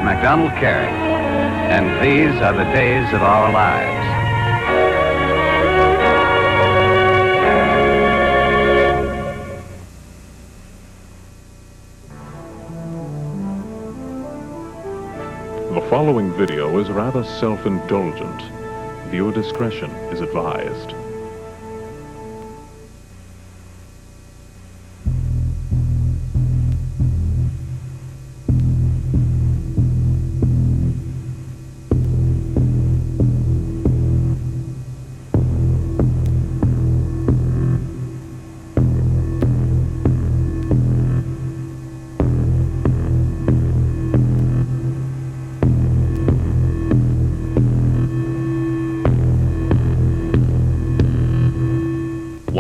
MacDonald Carey, and these are the days of our lives. The following video is rather self-indulgent. Viewer discretion is advised.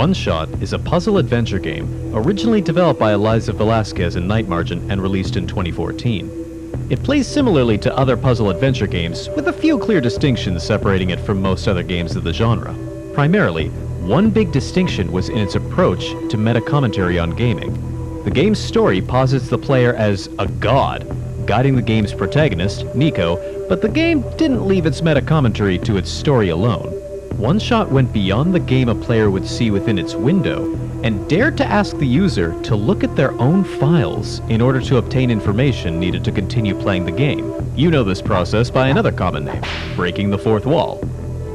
OneShot is a puzzle adventure game originally developed by Eliza Velasquez and Night Margin and released in 2014. It plays similarly to other puzzle adventure games, with a few clear distinctions separating it from most other games of the genre. Primarily, one big distinction was in its approach to meta-commentary on gaming. The game's story posits the player as a god, guiding the game's protagonist, Nico, but the game didn't leave its meta-commentary to its story alone. OneShot went beyond the game a player would see within its window and dared to ask the user to look at their own files in order to obtain information needed to continue playing the game. You know this process by another common name, breaking the fourth wall.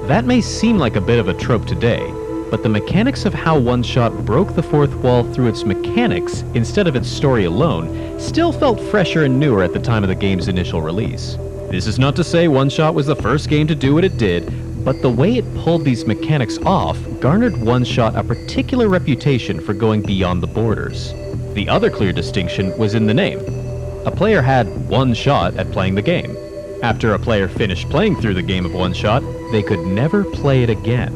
That may seem like a bit of a trope today, but the mechanics of how OneShot broke the fourth wall through its mechanics instead of its story alone still felt fresher and newer at the time of the game's initial release. This is not to say OneShot was the first game to do what it did, but the way it pulled these mechanics off garnered OneShot a particular reputation for going beyond the borders. The other clear distinction was in the name. A player had one shot at playing the game. After a player finished playing through the game of OneShot, they could never play it again.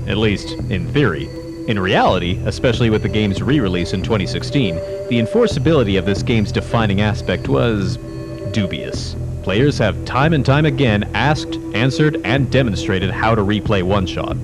At least, in theory. In reality, especially with the game's re-release in 2016, the enforceability of this game's defining aspect was dubious. Players have time and time again asked, answered, and demonstrated how to replay OneShot.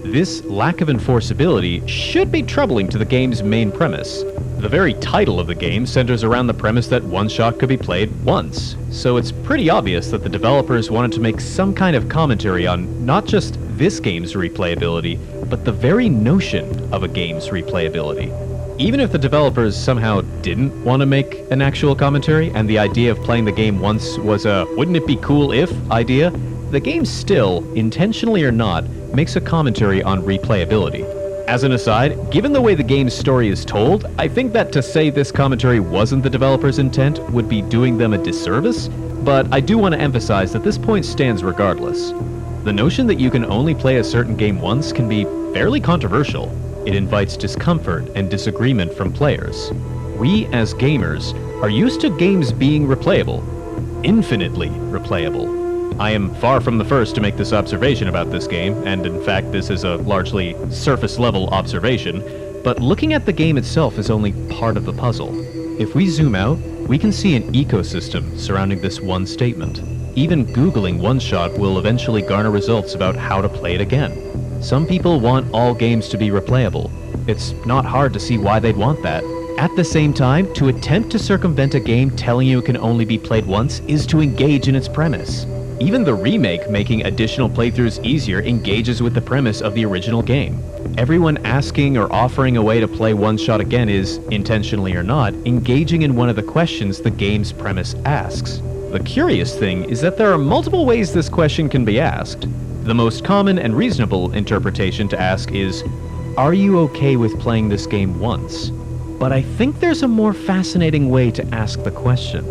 This lack of enforceability should be troubling to the game's main premise. The very title of the game centers around the premise that OneShot could be played once, so it's pretty obvious that the developers wanted to make some kind of commentary on not just this game's replayability, but the very notion of a game's replayability. Even if the developers somehow didn't want to make an actual commentary, and the idea of playing the game once was a wouldn't it be cool if idea, the game still, intentionally or not, makes a commentary on replayability. As an aside, given the way the game's story is told, I think that to say this commentary wasn't the developer's intent would be doing them a disservice, but I do want to emphasize that this point stands regardless. The notion that you can only play a certain game once can be fairly controversial. It invites discomfort and disagreement from players. We, as gamers, are used to games being replayable. Infinitely replayable. I am far from the first to make this observation about this game, and in fact this is a largely surface-level observation, but looking at the game itself is only part of the puzzle. If we zoom out, we can see an ecosystem surrounding this one statement. Even Googling OneShot will eventually garner results about how to play it again. Some people want all games to be replayable. It's not hard to see why they'd want that. At the same time, to attempt to circumvent a game telling you it can only be played once is to engage in its premise. Even the remake making additional playthroughs easier engages with the premise of the original game. Everyone asking or offering a way to play OneShot again is, intentionally or not, engaging in one of the questions the game's premise asks. The curious thing is that there are multiple ways this question can be asked. The most common and reasonable interpretation to ask is, are you okay with playing this game once? But I think there's a more fascinating way to ask the question.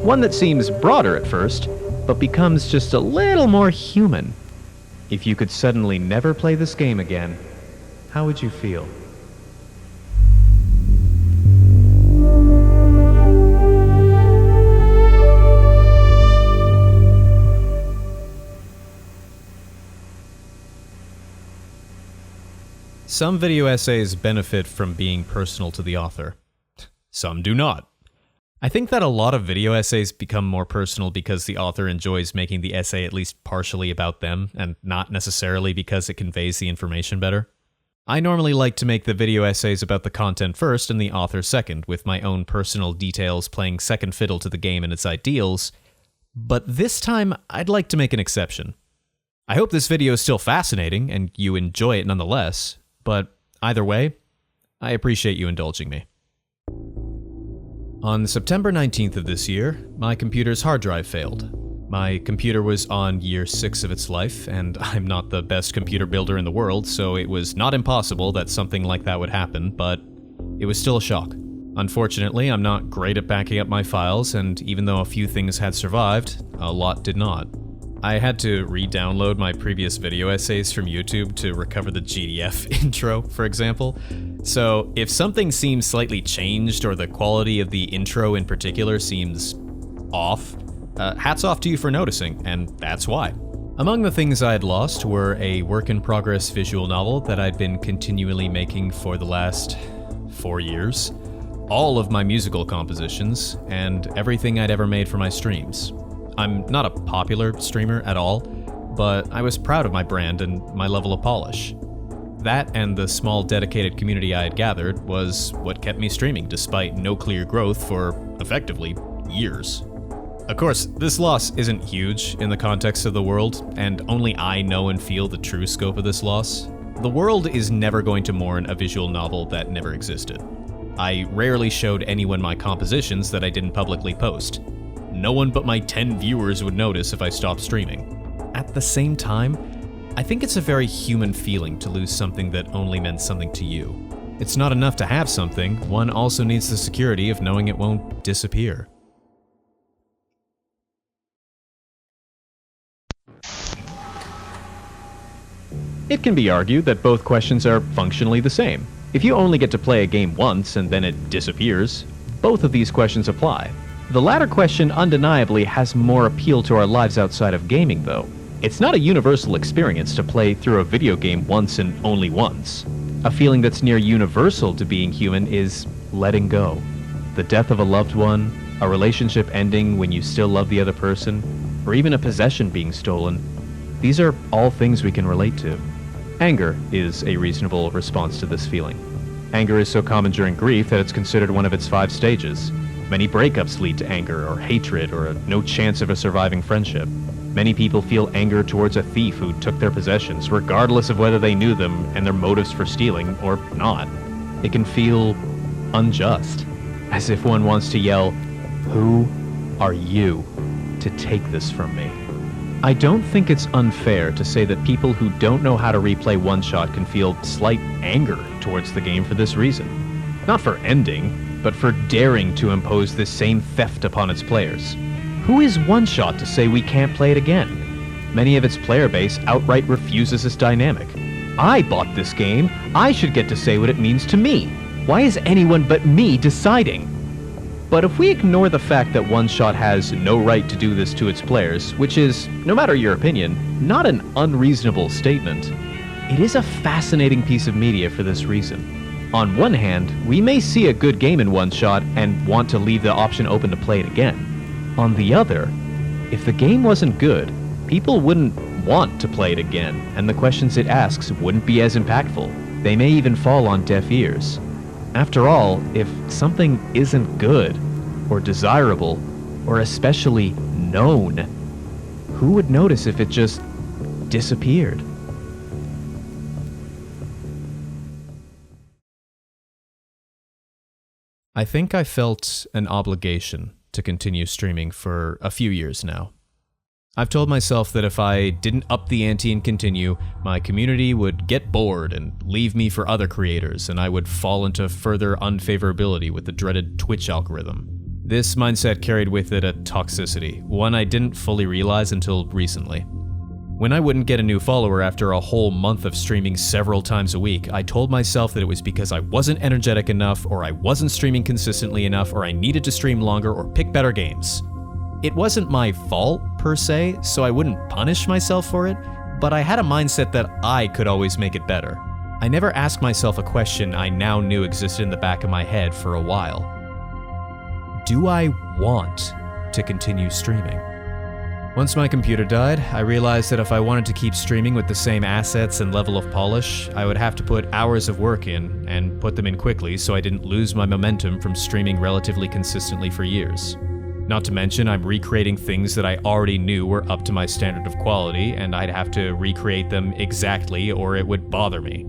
One that seems broader at first, but becomes just a little more human. If you could suddenly never play this game again, how would you feel? Some video essays benefit from being personal to the author. Some do not. I think that a lot of video essays become more personal because the author enjoys making the essay at least partially about them, and not necessarily because it conveys the information better. I normally like to make the video essays about the content first and the author second, with my own personal details playing second fiddle to the game and its ideals, But this time, I'd like to make an exception. I hope this video is still fascinating and you enjoy it nonetheless, but either way, I appreciate you indulging me. On September 19th of this year, my computer's hard drive failed. My computer was on year 6 of its life, and I'm not the best computer builder in the world, so it was not impossible that something like that would happen, but it was still a shock. Unfortunately, I'm not great at backing up my files, and even though a few things had survived, a lot did not. I had to re-download my previous video essays from YouTube to recover the GDF intro, for example. So if something seems slightly changed or the quality of the intro in particular seems off, hats off to you for noticing, and that's why. Among the things I had lost were a work-in-progress visual novel that I'd been continually making for the last 4 years, all of my musical compositions, and everything I'd ever made for my streams. I'm not a popular streamer at all, but I was proud of my brand and my level of polish. That and the small dedicated community I had gathered was what kept me streaming despite no clear growth for, effectively, years. Of course, this loss isn't huge in the context of the world, and only I know and feel the true scope of this loss. The world is never going to mourn a visual novel that never existed. I rarely showed anyone my compositions that I didn't publicly post. No one but my 10 viewers would notice if I stopped streaming. At the same time, I think it's a very human feeling to lose something that only meant something to you. It's not enough to have something, one also needs the security of knowing it won't disappear. It can be argued that both questions are functionally the same. If you only get to play a game once and then it disappears, both of these questions apply. The latter question undeniably has more appeal to our lives outside of gaming, though. It's not a universal experience to play through a video game once and only once. A feeling that's near universal to being human is letting go. The death of a loved one, a relationship ending when you still love the other person, or even a possession being stolen. These are all things we can relate to. Anger is a reasonable response to this feeling. Anger is so common during grief that it's considered one of its 5 stages. Many breakups lead to anger or hatred or no chance of a surviving friendship. Many people feel anger towards a thief who took their possessions, regardless of whether they knew them and their motives for stealing or not. It can feel unjust, as if one wants to yell, "Who are you to take this from me?" I don't think it's unfair to say that people who don't know how to replay OneShot can feel slight anger towards the game for this reason. Not for ending, but for daring to impose this same theft upon its players. Who is OneShot to say we can't play it again? Many of its player base outright refuses this dynamic. I bought this game, I should get to say what it means to me. Why is anyone but me deciding? But if we ignore the fact that OneShot has no right to do this to its players, which is, no matter your opinion, not an unreasonable statement, it is a fascinating piece of media for this reason. On one hand, we may see a good game in OneShot and want to leave the option open to play it again. On the other, if the game wasn't good, people wouldn't want to play it again, and the questions it asks wouldn't be as impactful. They may even fall on deaf ears. After all, if something isn't good, or desirable, or especially known, who would notice if it just disappeared? I think I felt an obligation to continue streaming for a few years now. I've told myself that if I didn't up the ante and continue, my community would get bored and leave me for other creators, and I would fall into further unfavorability with the dreaded Twitch algorithm. This mindset carried with it a toxicity, one I didn't fully realize until recently. When I wouldn't get a new follower after a whole month of streaming several times a week, I told myself that it was because I wasn't energetic enough, or I wasn't streaming consistently enough, or I needed to stream longer or pick better games. It wasn't my fault, per se, so I wouldn't punish myself for it, but I had a mindset that I could always make it better. I never asked myself a question I now knew existed in the back of my head for a while. Do I want to continue streaming? Once my computer died, I realized that if I wanted to keep streaming with the same assets and level of polish, I would have to put hours of work in, and put them in quickly so I didn't lose my momentum from streaming relatively consistently for years. Not to mention, I'm recreating things that I already knew were up to my standard of quality, and I'd have to recreate them exactly or it would bother me.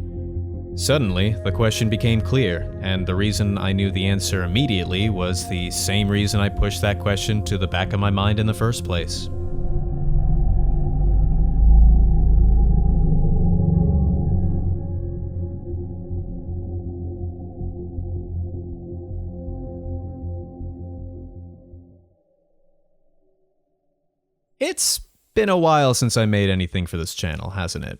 Suddenly, the question became clear, and the reason I knew the answer immediately was the same reason I pushed that question to the back of my mind in the first place. It's been a while since I made anything for this channel, hasn't it?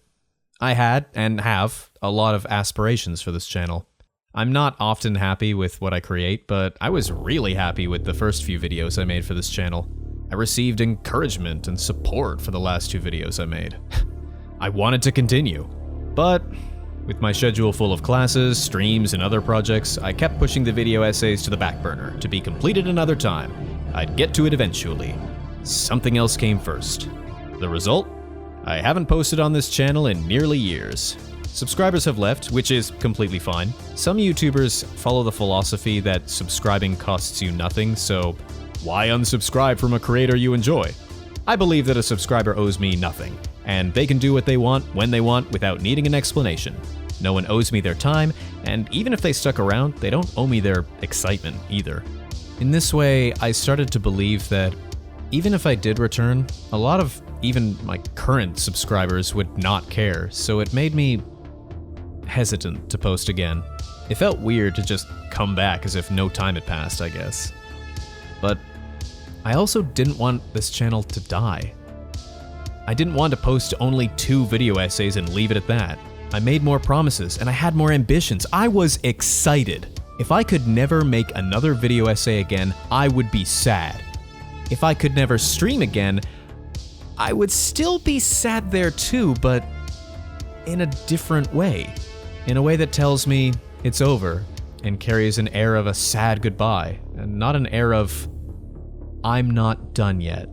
I had, and have, a lot of aspirations for this channel. I'm not often happy with what I create, but I was really happy with the first few videos I made for this channel. I received encouragement and support for the last 2 videos I made. I wanted to continue, but with my schedule full of classes, streams, and other projects, I kept pushing the video essays to the back burner to be completed another time. I'd get to it eventually. Something else came first. The result? I haven't posted on this channel in nearly years. Subscribers have left, which is completely fine. Some YouTubers follow the philosophy that subscribing costs you nothing, so why unsubscribe from a creator you enjoy? I believe that a subscriber owes me nothing, and they can do what they want when they want without needing an explanation. No one owes me their time, and even if they stuck around, they don't owe me their excitement either. In this way, I started to believe that even if I did return, a lot of even my current subscribers would not care, so it made me hesitant to post again. It felt weird to just come back as if no time had passed, I guess. But I also didn't want this channel to die. I didn't want to post only 2 video essays and leave it at that. I made more promises and I had more ambitions. I was excited. If I could never make another video essay again, I would be sad. If I could never stream again, I would still be sad there too, but in a different way. In a way that tells me it's over and carries an air of a sad goodbye, and not an air of I'm not done yet.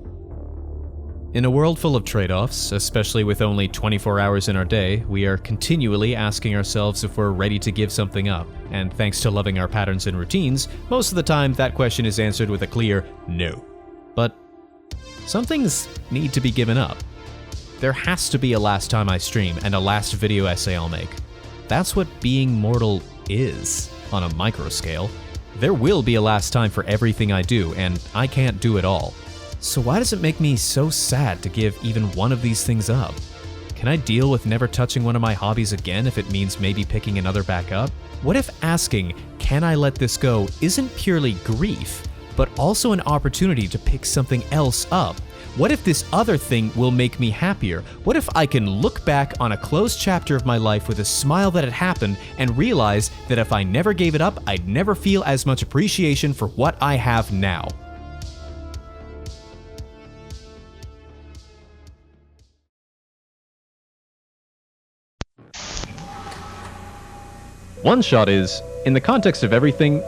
In a world full of trade-offs, especially with only 24 hours in our day, we are continually asking ourselves if we're ready to give something up, and thanks to loving our patterns and routines, most of the time that question is answered with a clear no. But some things need to be given up. There has to be a last time I stream and a last video essay I'll make. That's what being mortal is, on a micro scale. There will be a last time for everything I do, and I can't do it all. So why does it make me so sad to give even one of these things up? Can I deal with never touching one of my hobbies again if it means maybe picking another back up? What if asking, can I let this go, isn't purely grief, but also an opportunity to pick something else up? What if this other thing will make me happier? What if I can look back on a closed chapter of my life with a smile that it happened and realize that if I never gave it up, I'd never feel as much appreciation for what I have now? OneShot is, in the context of everything,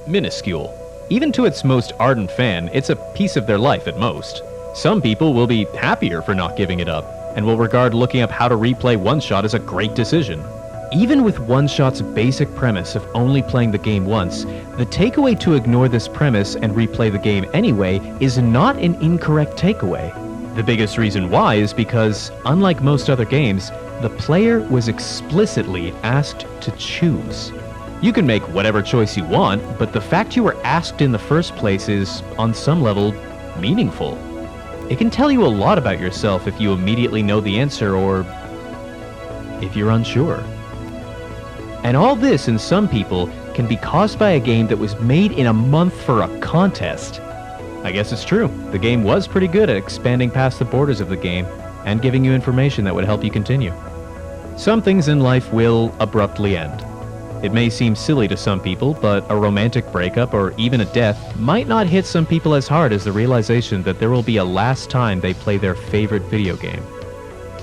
minuscule. Even to its most ardent fan, it's a piece of their life at most. Some people will be happier for not giving it up, and will regard looking up how to replay OneShot as a great decision. Even with OneShot's basic premise of only playing the game once, the takeaway to ignore this premise and replay the game anyway is not an incorrect takeaway. The biggest reason why is because, unlike most other games, the player was explicitly asked to choose. You can make whatever choice you want, but the fact you were asked in the first place is, on some level, meaningful. It can tell you a lot about yourself if you immediately know the answer or if you're unsure. And all this, in some people, can be caused by a game that was made in a month for a contest. I guess it's true. The game was pretty good at expanding past the borders of the game and giving you information that would help you continue. Some things in life will abruptly end. It may seem silly to some people, but a romantic breakup or even a death might not hit some people as hard as the realization that there will be a last time they play their favorite video game.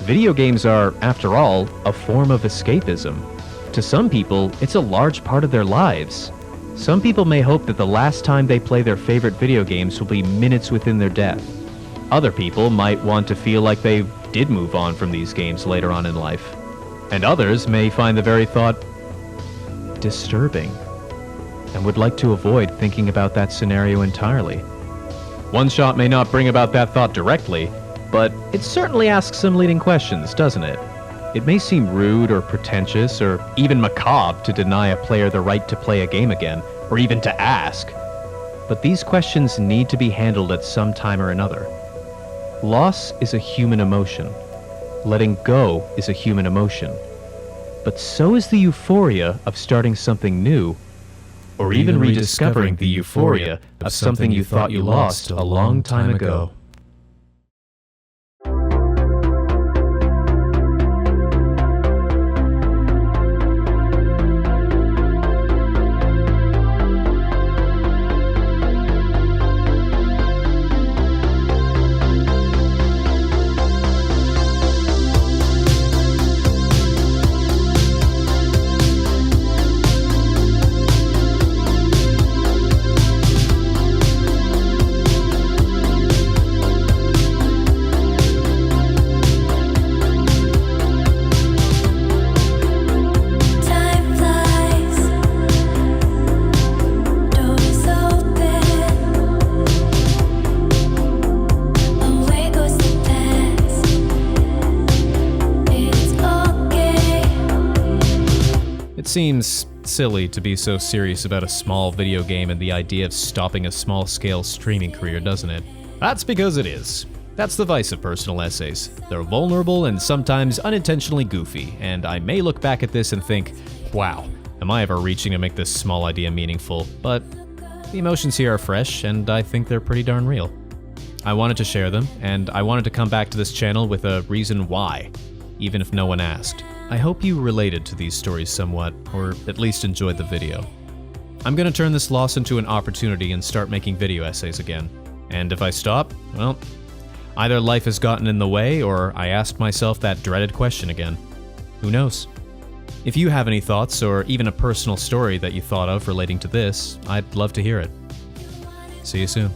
Video games are, after all, a form of escapism. To some people, it's a large part of their lives. Some people may hope that the last time they play their favorite video games will be minutes within their death. Other people might want to feel like they did move on from these games later on in life. And others may find the very thought disturbing and would like to avoid thinking about that scenario entirely. OneShot may not bring about that thought directly, but it certainly asks some leading questions, doesn't it? It may seem rude or pretentious or even macabre to deny a player the right to play a game again, or even to ask. But these questions need to be handled at some time or another. Loss is a human emotion. Letting go is a human emotion. But so is the euphoria of starting something new, or even rediscovering the euphoria of something you thought you lost a long time ago. It seems silly to be so serious about a small video game and the idea of stopping a small-scale streaming career, doesn't it? That's because it is. That's the vice of personal essays. They're vulnerable and sometimes unintentionally goofy, and I may look back at this and think, wow, am I ever reaching to make this small idea meaningful? But the emotions here are fresh, and I think they're pretty darn real. I wanted to share them, and I wanted to come back to this channel with a reason why, even if no one asked. I hope you related to these stories somewhat, or at least enjoyed the video. I'm gonna turn this loss into an opportunity and start making video essays again. And if I stop, well, either life has gotten in the way, or I asked myself that dreaded question again. Who knows? If you have any thoughts, or even a personal story that you thought of relating to this, I'd love to hear it. See you soon.